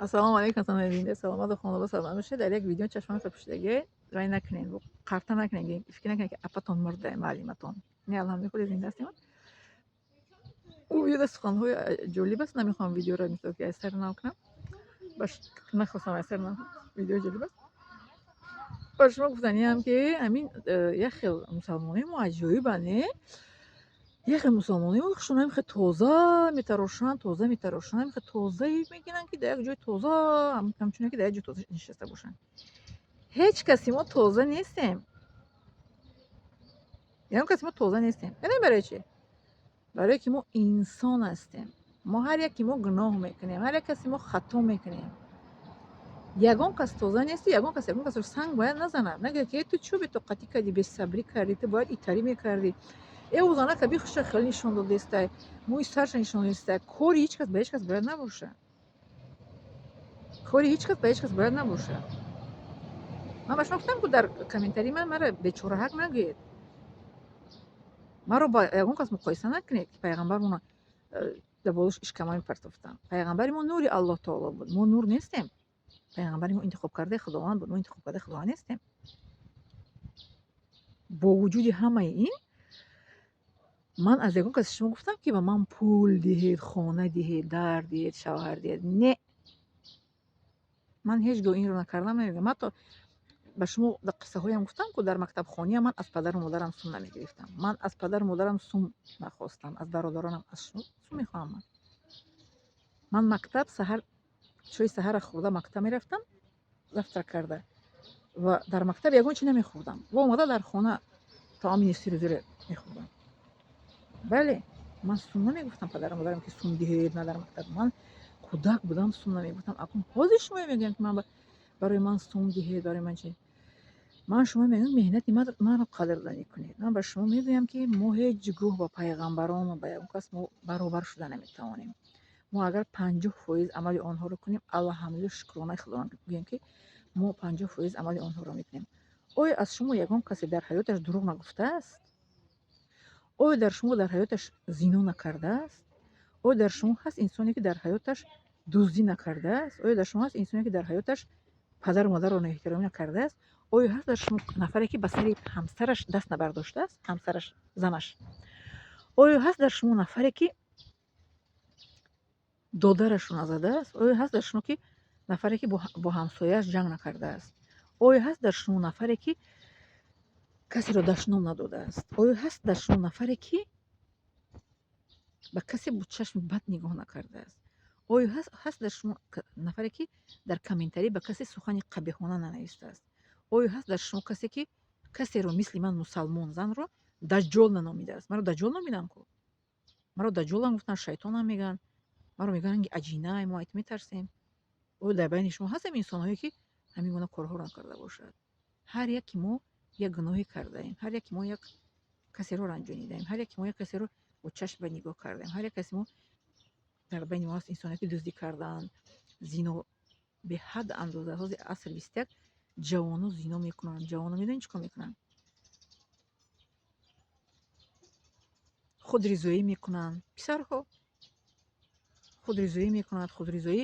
Ассалому алайкум, самоёвинде саломату хонада салом бошед. Дар як видео чашмонатон пушидагӣ рай накунед, қартан накунед, фикр накунед ки апатон мурда муаллиматон. Не алҳамдулилла зинда ҳастем. У видео суханҳои ҷолиб аст. Намехоҳам видеоро мисол ки аз сар нав кунам. Баш нахостам аз сар нав. Видео ҷолиб аст. Ба шумо гуфтаниам ки ҳамин як хел мусалмони мо аҷоиба, не? Як хел мусалмони мо хушонам хе тоза метарошанд, тоза метарошанд, хе тоза мегиранд ки дар як ҷои тоза ҳамчун ки дар як ҷои тоза нишаста бошанд. ҳеҷ каси мо тоза нестем. ягон каси мо тоза нестем. Медонед барои чӣ? барое ки мо инсон ҳастем. Мо ҳар яке мо гуноҳ мекунем, ҳар як каси мо хато мекунем. ягон кас тоза несту, ягон касро санг бояд назанад. Нагӯяд ки ту чӯ бетоқатӣ кардӣ, бесабрӣ кардӣ, ту бояд итарӣ мекардӣ. Озана ка бихуша хеле нишон додестай, мӯи сарша нишон додестай. Кори ҳеҷ кас ба ҳеҷ кас бояд набошад. Кори ҳеҷ кас ба ҳеҷ кас бояд набошад. Ман ба шумо гуфтам ки дар комментарӣ маро бечораҳак нагӯед. маро ба ягон кас муқоиса накунед ки пайғамбармонро дар болош ишкама мепартофтанд. Пайғамбари мо нури Аллоҳ таоло буд. Мо нур нестем. Пайғамбари мо интихобкардаи Худованд буд. Мо интихобкардаи Худованд нестем. бо вуҷуди ҳамаи ин ман аз ягон каси шумо гуфтам ки ба ман пул диҳед, хона диҳед, дар диҳед, шавҳар диҳед. Не. Ман ҳеҷ гоҳ инро накардам, намегӯям. ҳатто ба шумо дар қиссаҳоям гуфтам ки дар мактабхониам ман аз падару модарам сум намегирифтам. Ман аз падару модарам сум нахостам, аз бародаронам, аз шумо сум мехоҳам ман. Ман мактаб саҳар чои саҳара хӯрда мактаб мерафтам, завтрак карда. ва дар мактаб ягон чӣ намехӯрдам. ва омада дар хона таоми нисфи рӯзиро мехӯрдам. бале, ман сум намегуфтам падару модарам ки сум диҳед, на дар мактаб. Ман кӯдак будам, сум намегуфтам. Акун ҳозир шумо мегӯям ки ман барои ман сум диҳед, барои ман чӣ. ман шумо мегӯям меҳнати манро қадрдонӣ кунед. ман ба шумо мегӯям ки мо ҳеҷ гоҳ ба пайғамбарон ва ба ягон кас мо баробар шуда наметавонем. мо агар 50% амали онҳоро кунем, алҳамдулилла шукронаи Худованд гӯем ки мо 50% амали онҳоро мекунем. оё аз шумо ягон касе дар ҳаёташ дурӯғ нагуфтааст? оё дар шумо дар ҳаёташ зино накардааст? оё дар шумо ҳаст инсоне ки дар ҳаёташ дуздӣ накардааст? оё дар шумо ҳаст инсоне ки дар ҳаёташ падару мадарро ноэҳтиромӣ накардааст? оё ҳаст дар шумо нафаре ки ба сари ҳамсараш даст набардоштааст? ҳамсараш, занаш. оё ҳаст дар шумо нафаре ки додарашро назадааст? оё ҳаст дар шумо ки нафаре ки бо ҳамсояаш ҷанг накардааст? оё ҳаст дар шумо нафаре ки касеро дашном надодааст? оё ҳаст дар шумо нафаре ки ба касе бо чашми бад нигоҳ накардааст? оё ҳаст дар шумо нафаре ки дар комментарӣ ба касе сухани қабеҳона нанавистааст? оё ҳаст дар шумо касе ки касеро мисли ман мусалмон занро даҷҷол наномидааст? Маро даҷҷол номиданд ку. маро даҷҷолам гуфтанд, шайтонам мегӯянд, маро мегӯянд аҷинай, мо ит метарсем. оё дар байни шумо ҳастем инсонҳое ки ҳамин гуна корҳоро накарда бошад? ҳар яки мо як гуноҳе кардаем. ҳар яки мо як касеро ранҷонидаем. ҳар яки мо як касеро бо чашм бад нигоҳ кардаем. ҳар як каси мо дар байни мо ҳаст инсоне ки дуздӣ кардаанд, зино беҳад андоза. ҳозир асри 21 ҷавоно зино мекунанд. ҷавоно медонед чӣ кор мекунанд? худризоӣ мекунанд. Писарҳо худризоӣ мекунанд. худризоӣ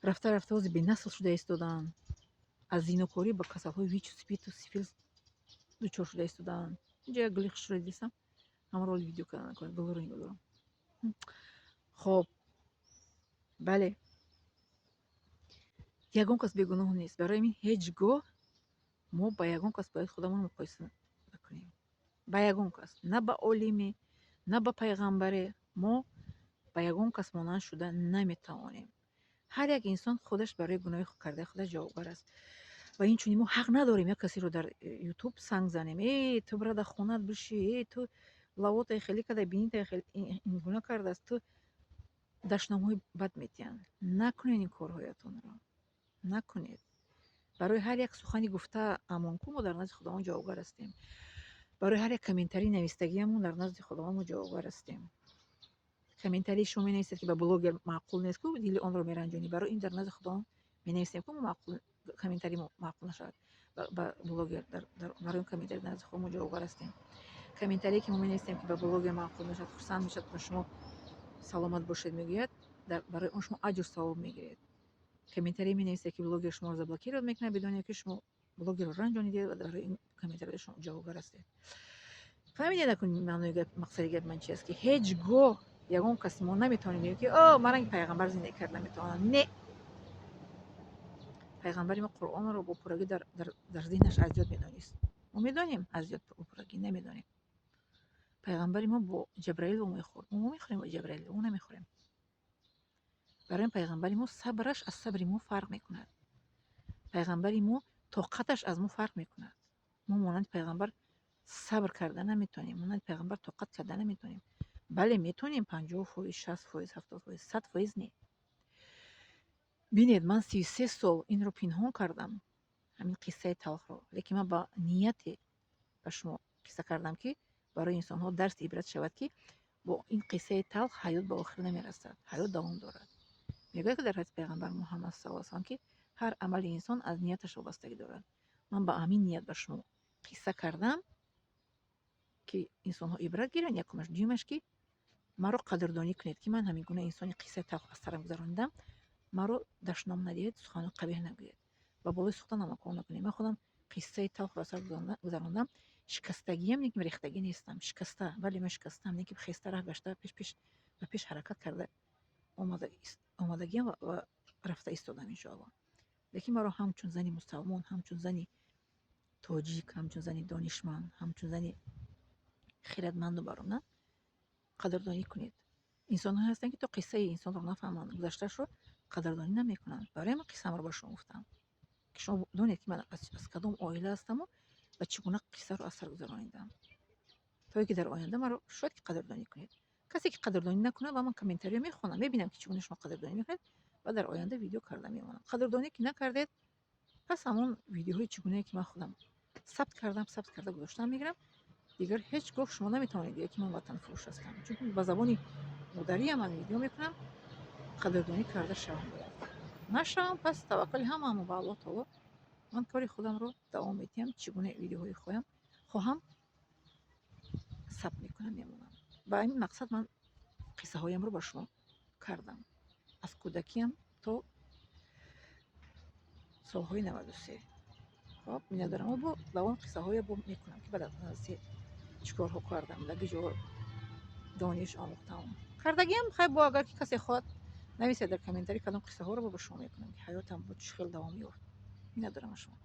рафта рафта ҳозир бенасл шуда истодаанд. аз зинокорӣ ба касалҳои вичу спиту сифилис дучор шуда истодаанд. инҷо як гули хушро дидисам, ҳамаро оли видео кардан накунад. гулро нигоҳ дорам. хоб бале, ягон кас бегуноҳ нест. барои ин ҳеҷ гоҳ мо ба ягон кас бояд худамонро муқоиса накунем. ба ягон кас, на ба олиме, на ба пайғамбаре. мо ба ягон кас монанд шуда наметавонем. ҳар як инсон худаш барои гуноҳи кардаи худаш ҷавобгар аст. ва инчунин мо ҳақ надорем як касеро дар ютуб санг занем. Ту брада хонат бишӣ, ту лавотаи хеле када бинитаи хеле ин гуна кардааст, ту дашномҳои бад метиҳанд. Накунед ин корҳоятонро. Накунед. барои ҳар як сухани гуфтаамон ку мо дар назди Худованд ҷавобгар ҳастем. барои ҳар як комментарии навистагиамон дар назди Худованд мо ҷавобгар ҳастем. комментарии шумо менависед ки ба блогер маъқул нест ку дили онро меранҷонӣ. барои ин дар назди Худованд менависем ку комментарии мо маъқул нашавад. ба блогер барои ин комментари дар назди Худованд мо ҷавобгар ҳастем. комментарие ки мо менависем ки ба блогер маъқул мешавад, хурсанд мешавад, ба шумо саломат бошед мегӯяд, барои он шумо аҷру савоб мегиред. комментарий менависед ки блогер шуморо заблокировать мекунад, бидоне ки шумо блогерро ранҷонидед ва барои ин комментариҳои шумо ҷавобгар ҳастед. фаҳмидед накунед маънои гап, мақсади гапи ман чи аст, ки ҳеҷ гоҳ ягон каси мо наметавонем бигӯем ки о ман ранги пайғамбар зиндаги карда наметавонам. Не, пайғамбари мо Қуръонро бо пуррагӣ дар зеҳнаш азёд медонист. Мо медонем азёд бо пуррагӣ намедонем. пайғамбари мо бо ҷабраил во мехӯрд, мо мехӯрем бо ҷабраил, мо намехӯрем. барои пайғамбари мо сабраш аз сабри мо фарқ мекунад. пайғамбари мо тоқаташ аз мо фарқ мекунад. мо монанди пайғамбар сабр карда наметавонем, монанди пайғамбар тоқат карда наметавонем. бале метавонем 50%, 60%, 70%, 100% не. бинед ман 33 сол инро пинҳон кардам, ҳамин қиссаи талхро, лекин ман ба нияте ба шумо қисса кардам ки барои инсонҳо дарси ибрат шавад ки бо ин қиссаи талх ҳаёт ба охир намерасад, ҳаёт давом дорад. мегӯяд ки дар ҳадиси пайғамбар Муҳаммад саллаллоҳу алайҳи ва саллам ки ҳар амали инсон аз нияташ вобастагӣ дорад. ман ба ҳамин ният ба шумо қисса кардам ки инсонҳо ибрат гиранд. Якумаш, дуюмаш ки маро қадрдонӣ кунед ки ман ҳамин гуна инсони қиссаи талх аз сарам гузарондам. маро дашном надиҳед, суханои қабеҳ нагӯед, ба болои сӯхтанам кор накунед. ман худам қиссаи талхро аз сар гузарондам. шикастагиам не ки рехтагӣ нестам, шикаста, вале ман шикастам не ки хеста рафт гашта ба пеш ҳаракат карда омадагиам ва рафта истодам иншоаллоҳ. лекин маро ҳамчун зани мусалмон, ҳамчун зани тоҷик, ҳамчун зани донишманд, ҳамчун зани хиратманду барона қадрдонӣ кунед. инсонҳое ҳастанд ки то қиссаи инсонро нафаҳманд, гузаштаашро қадрдонӣ намекунанд. барои ман қиссаамро ба шумо гуфтам ки шумо донед ки ман аз кадом оила ҳастаму ва чӣ гуна қиссаро аз сар гузаронидам, то ки дар оянда маро шояд ки қадрдонӣ кунед. касе ки қадрдонӣ накунад ба ман комментариҳо мехонам, мебинам ки чӣ гуна шумо қадрдонӣ мекунед ва дар оянда видео карда мемонам. қадрдонӣ ки накардед, пас ҳамон видеоҳои чӣ гунае ки ман худам сабт карда гузоштам мегирам. дигар ҳеҷ гоҳ шумо наметавонед гӯед ки ман ватанфурӯш ҳастам, чунки ба забони модариам ман видео мекунам. қадрдонӣ карда шавам бояд. нашавам, пас таваккули ҳамааму ба Аллоҳ таоло. ман кори худамро давом медиҳам, чӣ гуна видеоҳои хоҳам сабт мекунам, мемонам. ба ҳамин мақсад ман қиссаҳоямро ба шумо кардам, аз кӯдакиам то солҳои 93. хоб минадорам бо давом қиссаҳоя бо мекунам ки баъд аз 93 чӣ корҳо кардам, дар ки ҷо дониш омӯхтам. кардагиам хай бо агар ки касе хоҳад нависед дар комментарӣ кадом қиссаҳоро ба шумо мекунам ки ҳаётам бо чӣ хел давом ёфт. минадорам аз шумо.